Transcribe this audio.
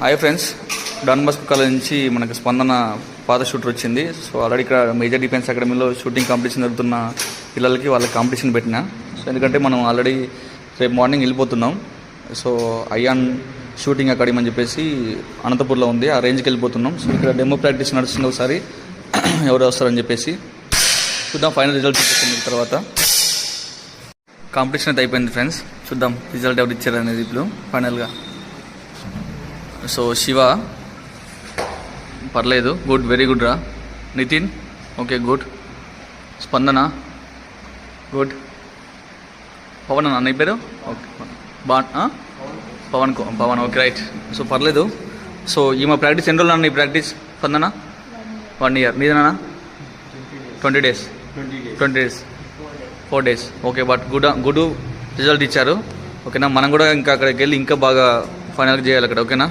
Hi friends, Don Bosco college నుంచి మనకు స్పందన పాత షూటర్ వచ్చింది. సో ఆల్రెడీ ఇక్కడ మేజర్ డిఫెన్స్ అకాడమీలో షూటింగ్ కాంపిటీషన్ జరుగుతున్న పిల్లలకి వాళ్ళకి కాంపిటీషన్ పెట్టిన. సో ఎందుకంటే మనం ఆల్రెడీ రేపు మార్నింగ్ వెళ్ళిపోతున్నాం. సో అయాన్ షూటింగ్ అకాడమీ అని చెప్పేసి అనంతపూర్లో ఉంది, ఆ రేంజ్కి వెళ్ళిపోతున్నాం. సో ఇక్కడ డెమో ప్రాక్టీస్ నడుస్తుంది, ఒకసారి ఎవరు వస్తారని చెప్పేసి చూద్దాం. ఫైనల్ రిజల్ట్ వచ్చిన తర్వాత కాంపిటీషన్ అయితే అయిపోయింది ఫ్రెండ్స్. చూద్దాం రిజల్ట్ ఎవరు ఇచ్చారు అనేది ఇప్పుడు ఫైనల్గా. సో శివ పర్లేదు, గుడ్, వెరీ గుడ్ రా. Nitin okay, good. Spandana good. Pavan అన్న నీ పేరు? Okay, Pavan okay, right. So పర్లేదు. సో ఈమె ప్రాక్టీస్ ఎన్ని రోజులు అన్న ఈ ప్రాక్టీస్? స్పందన 1 year. నీదన్నా 20 days 4 days okay. But good result ఇచ్చారు. ఓకేనా, మనం కూడా ఇంకా అక్కడికి వెళ్ళి ఇంకా బాగా ఫైనల్గా చేయాలి అక్కడ. ఓకేనా.